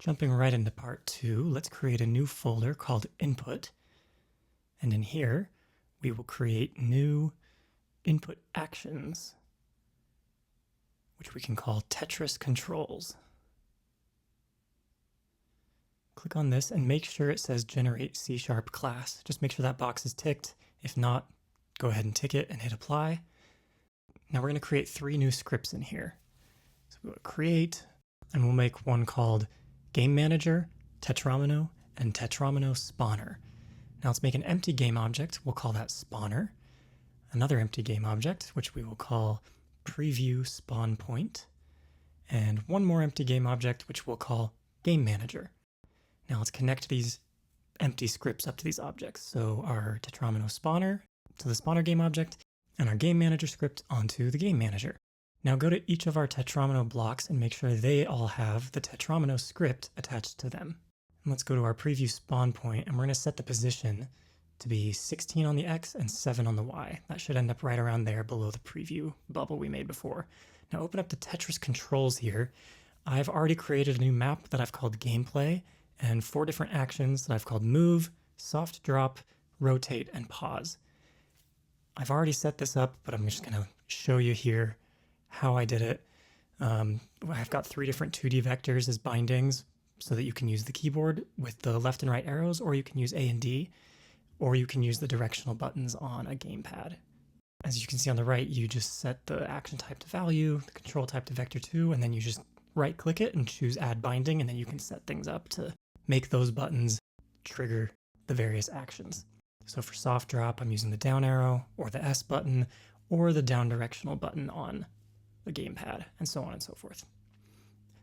Jumping right into part 2, let's create a new folder called input. And in here, we will create new input actions, which we can call Tetris controls. Click on this and make sure it says generate C# class. Just make sure that box is ticked. If not, go ahead and tick it and hit apply. Now we're going to create 3 new scripts in here. So we'll go to create, and we'll make one called Game Manager, Tetramino, and Tetramino Spawner. Now let's make an empty game object. We'll call that Spawner. Another empty game object, which we will call Preview Spawn Point. And one more empty game object, which we'll call Game Manager. Now let's connect these empty scripts up to these objects. So our Tetramino Spawner to the Spawner game object, and our Game Manager script onto the Game Manager. Now go to each of our Tetramino blocks and make sure they all have the Tetramino script attached to them. And let's go to our preview spawn point, and we're going to set the position to be 16 on the X and 7 on the Y. That should end up right around there below the preview bubble we made before. Now open up the Tetris controls here. I've already created a new map that I've called Gameplay, and 4 different actions that I've called Move, Soft Drop, Rotate, and Pause. I've already set this up, but I'm just going to show you here how I did it. I've got 3 different 2D vectors as bindings so that you can use the keyboard with the left and right arrows, or you can use A and D, or you can use the directional buttons on a gamepad. As you can see on the right, you just set the action type to value, the control type to vector 2, and then you just right click it and choose add binding, and then you can set things up to make those buttons trigger the various actions. So for soft drop, I'm using the down arrow or the S button or the down directional button on the gamepad, and so on and so forth.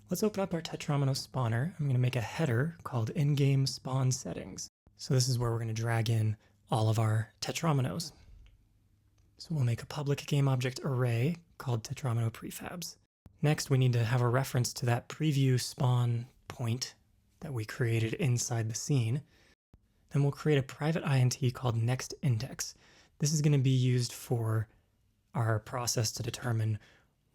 Let's open up our Tetramino spawner. I'm going to make a header called in-game spawn settings. So this is where we're going to drag in all of our Tetraminos. So we'll make a public game object array called Tetramino prefabs. Next, we need to have a reference to that preview spawn point that we created inside the scene. Then we'll create a private int called next index. This is going to be used for our process to determine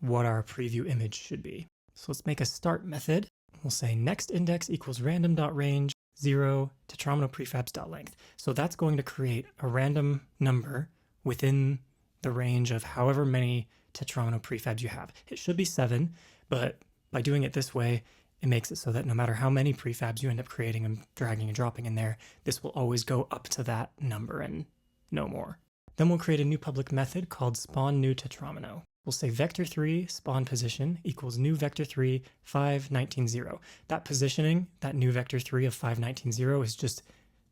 what our preview image should be. So let's make a start method. We'll say next index equals random.range 0 Tetramino prefabs.length. So that's going to create a random number within the range of however many Tetramino prefabs you have. It should be 7, but by doing it this way, it makes it so that no matter how many prefabs you end up creating and dragging and dropping in there, this will always go up to that number and no more. Then we'll create a new public method called spawn new Tetramino. We'll say vector3 spawn position equals new vector3 5190. That positioning, that new vector3 of 5190 is just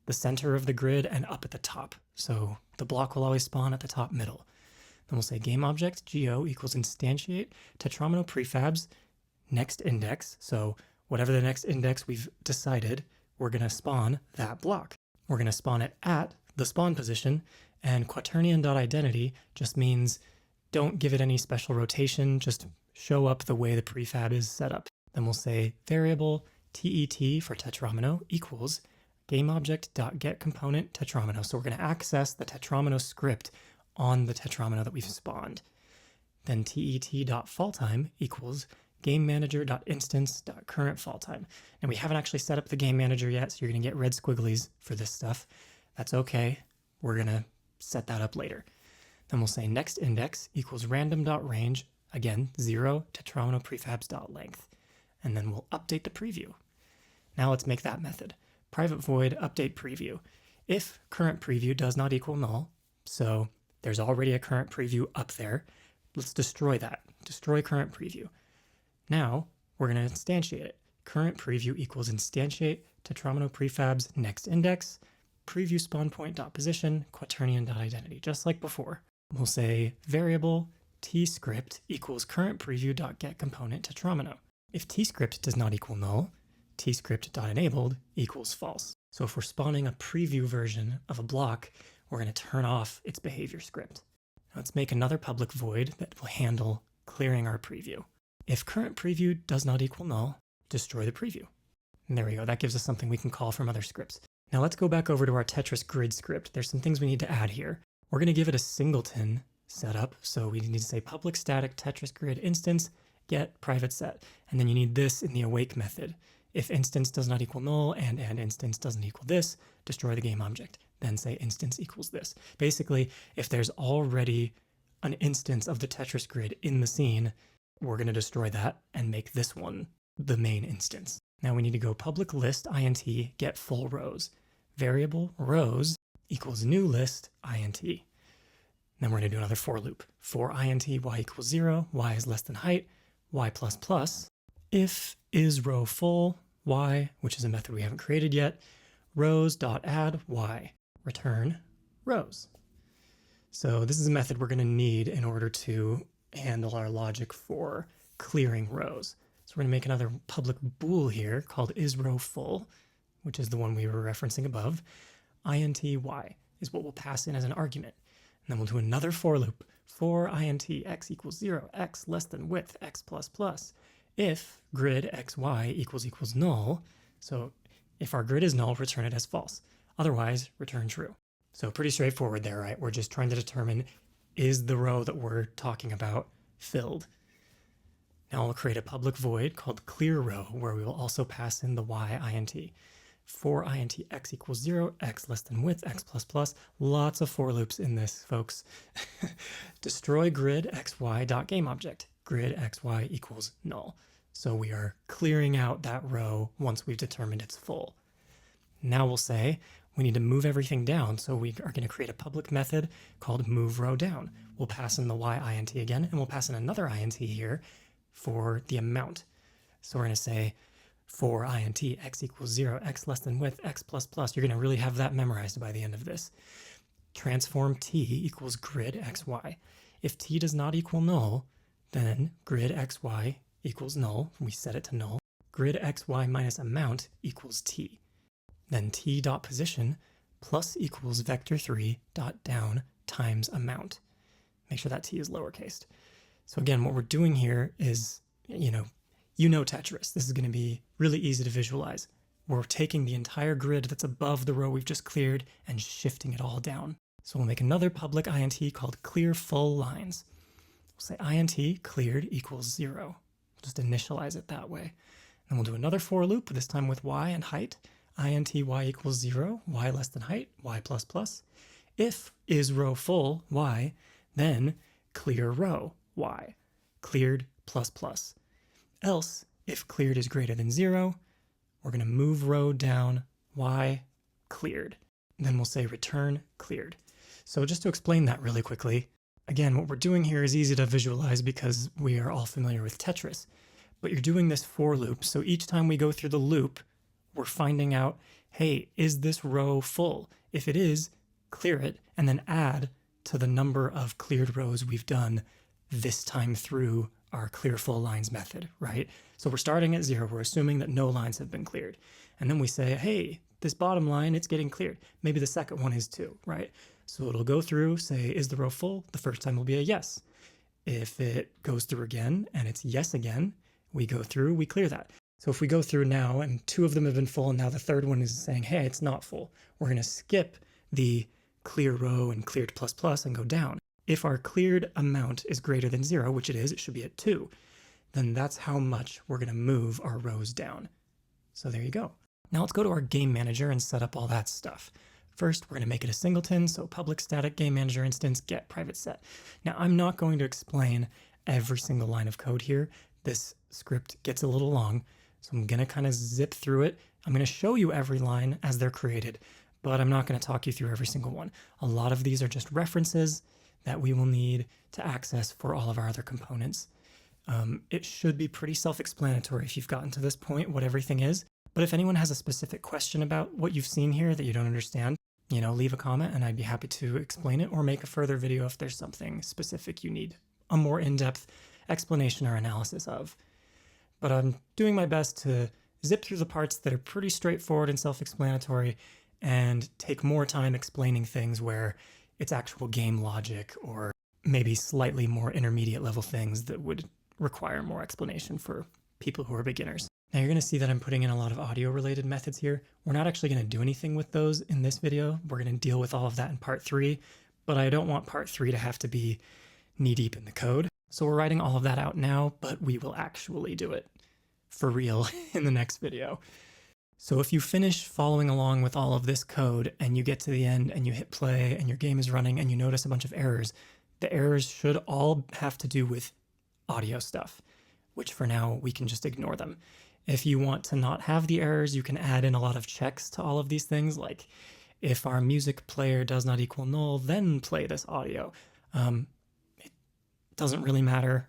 the center of the grid and up at the top. So the block will always spawn at the top middle. Then we'll say game object go equals instantiate Tetramino prefabs next index. So whatever the next index we've decided, we're going to spawn that block. We're going to spawn it at the spawn position, and quaternion.identity just means don't give it any special rotation, just show up the way the prefab is set up. Then we'll say variable tet for Tetramino equals gameObject.getComponent Tetramino. So we're going to access the Tetramino script on the Tetramino that we've spawned. Then tet.fallTime equals GameManager.instance.currentFallTime. And we haven't actually set up the game manager yet, so you're going to get red squigglies for this stuff. That's okay. We're going to set that up later. Then we'll say next index equals random.range, again, 0 Tetramino prefabs.length. And then we'll update the preview. Now let's make that method. Private void update preview. If current preview does not equal null, so there's already a current preview up there, let's destroy that. Destroy current preview. Now we're going to instantiate it. Current preview equals instantiate Tetramino prefabs next index, preview spawn point.position, quaternion.identity, just like before. We'll say variable tscript equals current preview.getComponent Tetramino. If tscript does not equal null, tscript.enabled equals false. So if we're spawning a preview version of a block, we're going to turn off its behavior script. Now let's make another public void that will handle clearing our preview. If current preview does not equal null, destroy the preview. And there we go. That gives us something we can call from other scripts. Now let's go back over to our Tetris grid script. There's some things we need to add here. We're going to give it a singleton setup. So we need to say public static Tetris grid instance get private set. And then you need this in the awake method. If instance does not equal null and instance doesn't equal this, destroy the game object. Then say instance equals this. Basically, if there's already an instance of the Tetris grid in the scene, we're going to destroy that and make this one the main instance. Now we need to go public list int get full rows. Variable rows equals new list int. Then we're going to do another for loop. For int y equals 0, y is less than height, y plus plus. If is row full, y, which is a method we haven't created yet, rows.add y, return rows. So this is a method we're going to need in order to handle our logic for clearing rows. So we're going to make another public bool here called isRowFull, which is the one we were referencing above. int y is what we'll pass in as an argument. And then we'll do another for loop. For int x equals 0, x less than width, x plus plus. If grid xy equals null, so if our grid is null, return it as false. Otherwise, return true. So pretty straightforward there, right? We're just trying to determine, is the row that we're talking about filled? Now I'll create a public void called clearRow, where we will also pass in the y int. For int x equals 0, x less than width, x plus plus. Lots of for loops in this, folks. Destroy grid xy dot game object. Grid xy equals null. So we are clearing out that row once we've determined it's full. Now we'll say we need to move everything down, so we are going to create a public method called moveRowDown. We'll pass in the y int again, and we'll pass in another int here for the amount. So we're going to say for int x equals 0, x less than width, x plus plus. You're going to really have that memorized by the end of this. Transform t equals grid xy. If t does not equal null, then grid xy equals null. We set it to null. Grid xy minus amount equals t. Then t dot position plus equals vector3 dot down times amount. Make sure that t is lowercase. So again, what we're doing here is, you know Tetris. This is going to be really easy to visualize. We're taking the entire grid that's above the row we've just cleared and shifting it all down. So we'll make another public int called clear full lines. We'll say int cleared equals 0. Just initialize it that way. Then we'll do another for loop, this time with y and height. int y equals 0, y less than height, y plus plus. If is row full, y, then clear row, y, cleared plus plus. Else, if cleared is greater than 0, we're going to move row down, y, cleared. Then we'll say return cleared. So just to explain that really quickly, again, what we're doing here is easy to visualize because we are all familiar with Tetris. But you're doing this for loop, so each time we go through the loop, we're finding out, hey, is this row full? If it is, clear it, and then add to the number of cleared rows we've done this time through our clear full lines method, right? So we're starting at 0. We're assuming that no lines have been cleared. And then we say, hey, this bottom line, it's getting cleared. Maybe the second one is too, right? So it'll go through, say, is the row full? The first time will be a yes. If it goes through again and it's yes again, we go through, we clear that. So if we go through now and 2 of them have been full and now the third one is saying, hey, it's not full, we're going to skip the clear row and cleared plus plus and go down. If our cleared amount is greater than 0, which it is, it should be at 2, then that's how much we're going to move our rows down. So there you go. Now let's go to our game manager and set up all that stuff. First, we're going to make it a singleton, so public static game manager instance get private set. Now I'm not going to explain every single line of code here. This script gets a little long, so I'm going to kind of zip through it. I'm going to show you every line as they're created, but I'm not going to talk you through every single one. A lot of these are just references that we will need to access for all of our other components. It should be pretty self-explanatory if you've gotten to this point, what everything is. But if anyone has a specific question about what you've seen here that you don't understand, leave a comment and I'd be happy to explain it or make a further video if there's something specific you need a more in-depth explanation or analysis of. But I'm doing my best to zip through the parts that are pretty straightforward and self-explanatory and take more time explaining things where it's actual game logic or maybe slightly more intermediate level things that would require more explanation for people who are beginners. Now you're going to see that I'm putting in a lot of audio related methods here. We're not actually going to do anything with those in this video. We're going to deal with all of that in part 3, but I don't want part 3 to have to be knee deep in the code. So we're writing all of that out now, but we will actually do it. for real in the next video. So if you finish following along with all of this code and you get to the end and you hit play and your game is running and you notice a bunch of errors, the errors should all have to do with audio stuff, which for now we can just ignore them. If you want to not have the errors, you can add in a lot of checks to all of these things, like if our music player does not equal null, then play this audio. It doesn't really matter.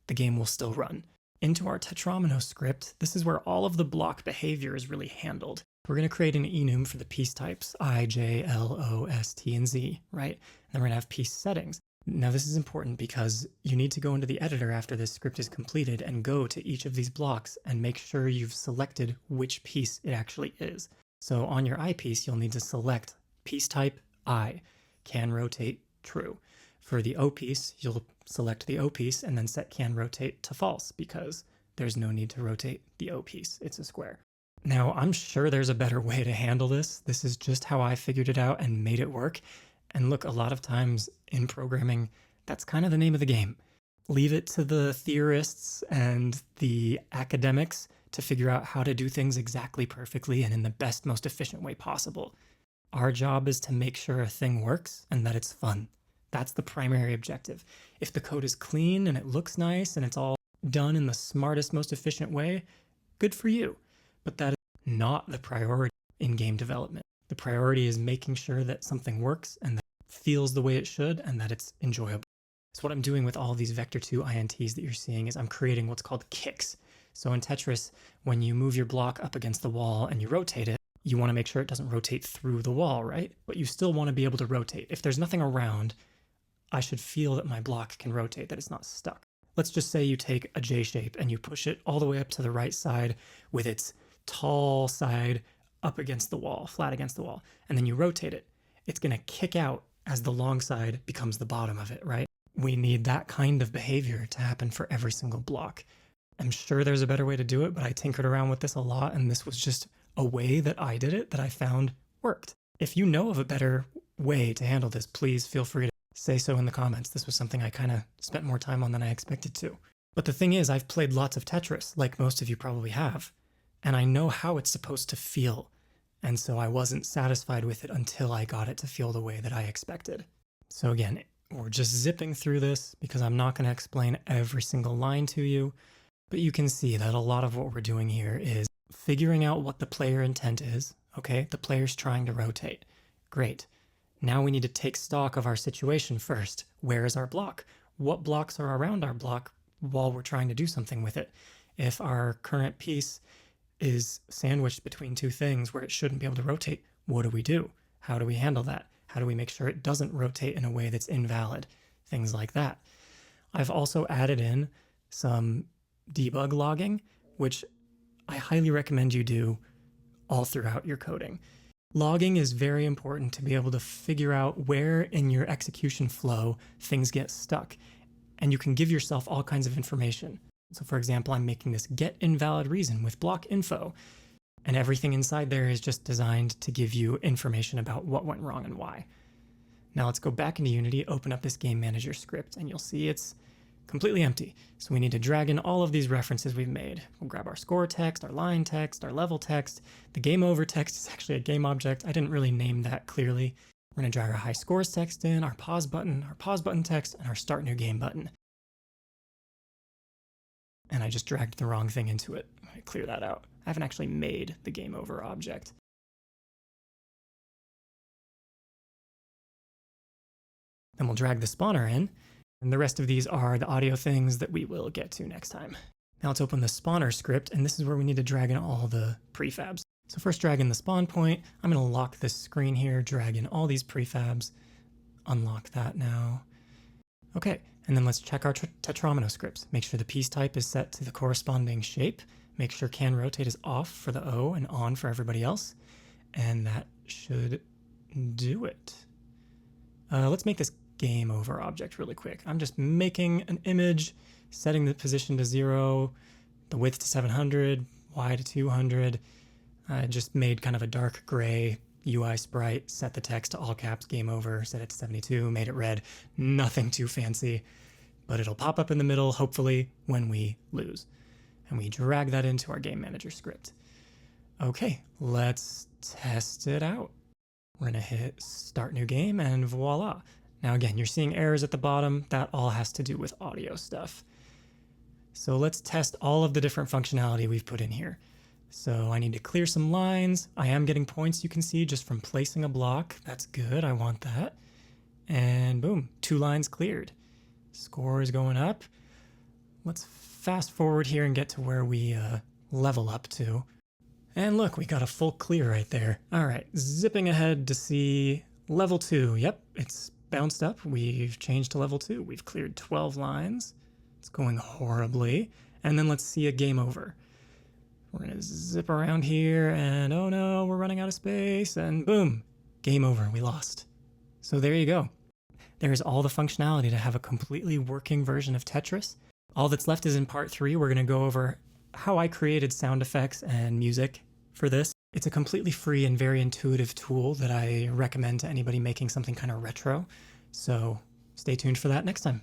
The game will still run. Into our Tetramino script, this is where all of the block behavior is really handled. We're going to create an enum for the piece types, I, J, L, O, S, T, and Z, right? And then we're going to have piece settings. Now this is important because you need to go into the editor after this script is completed and go to each of these blocks and make sure you've selected which piece it actually is. So on your I piece, you'll need to select piece type I, can rotate true. For the O piece, you'll select the O piece and then set can rotate to false because there's no need to rotate the O piece. It's a square. Now, I'm sure there's a better way to handle this. This is just how I figured it out and made it work. And look, a lot of times in programming, that's kind of the name of the game. Leave it to the theorists and the academics to figure out how to do things exactly perfectly and in the best, most efficient way possible. Our job is to make sure a thing works and that it's fun. That's the primary objective. If the code is clean and it looks nice and it's all done in the smartest, most efficient way, good for you. But that is not the priority in game development. The priority is making sure that something works and that it feels the way it should and that it's enjoyable. So what I'm doing with all these vector2 ints that you're seeing is I'm creating what's called kicks. So in Tetris, when you move your block up against the wall and you rotate it, you want to make sure it doesn't rotate through the wall, right? But you still want to be able to rotate. If there's nothing around, I should feel that my block can rotate, that it's not stuck. Let's just say you take a J shape and you push it all the way up to the right side with its tall side up against the wall, flat against the wall, and then you rotate it. It's going to kick out as the long side becomes the bottom of it, right? We need that kind of behavior to happen for every single block. I'm sure there's a better way to do it, but I tinkered around with this a lot, and this was just a way that I did it that I found worked. If you know of a better way to handle this, please feel free to say so in the comments. This was something I kind of spent more time on than I expected to. But the thing is, I've played lots of Tetris, like most of you probably have, and I know how it's supposed to feel. And so I wasn't satisfied with it until I got it to feel the way that I expected. So again, we're just zipping through this because I'm not going to explain every single line to you, but you can see that a lot of what we're doing here is figuring out what the player intent is. Okay, the player's trying to rotate. Great. Now we need to take stock of our situation first. Where is our block? What blocks are around our block while we're trying to do something with it? If our current piece is sandwiched between two things where it shouldn't be able to rotate, what do? How do we handle that? How do we make sure it doesn't rotate in a way that's invalid? Things like that. I've also added in some debug logging, which I highly recommend you do all throughout your coding. Logging is very important to be able to figure out where in your execution flow things get stuck, and you can give yourself all kinds of information. So for example, I'm making this get invalid reason with block info, and everything inside there is just designed to give you information about what went wrong and why. Now let's go back into Unity, open up this game manager script, and you'll see it's completely empty. So we need to drag in all of these references we've made. We'll grab our score text, our line text, our level text. The game over text is actually a game object. I didn't really name that clearly. We're going to drag our high scores text in, our pause button text, and our start new game button. And I just dragged the wrong thing into it. Let me clear that out. I haven't actually made the game over object. Then we'll drag the spawner in, and the rest of these are the audio things that we will get to next time. Now let's open the spawner script, and this is where we need to drag in all the prefabs. So first drag in the spawn point. I'm going to lock this screen here, drag in all these prefabs, unlock that now. Okay, and then let's check our Tetramino scripts. Make sure the piece type is set to the corresponding shape. Make sure can rotate is off for the O and on for everybody else. And that should do it. Let's make this game over object really quick. I'm just making an image, setting the position to 0, the width to 700, Y to 200. I just made kind of a dark gray UI sprite, set the text to all caps, game over, set it to 72, made it red. Nothing too fancy, but it'll pop up in the middle, hopefully, when we lose. and we drag that into our game manager script. Okay, let's test it out. We're gonna hit start new game and voila. Now again, you're seeing errors at the bottom. That all has to do with audio stuff. So let's test all of the different functionality we've put in here. So I need to clear some lines. I am getting points, you can see, just from placing a block. That's good, I want that. And boom, 2 lines cleared. Score is going up. Let's fast forward here and get to where we level up to. And look, we got a full clear right there. All right, zipping ahead to see level 2. Yep, it's bounced up. We've changed to level 2. We've cleared 12 lines. It's going horribly. And then let's see a game over. We're gonna zip around here and oh no, we're running out of space and boom, game over, we lost. So there you go. There's all the functionality to have a completely working version of Tetris. All that's left is in part 3, we're gonna go over how I created sound effects and music for this. It's a completely free and very intuitive tool that I recommend to anybody making something kind of retro. So stay tuned for that next time.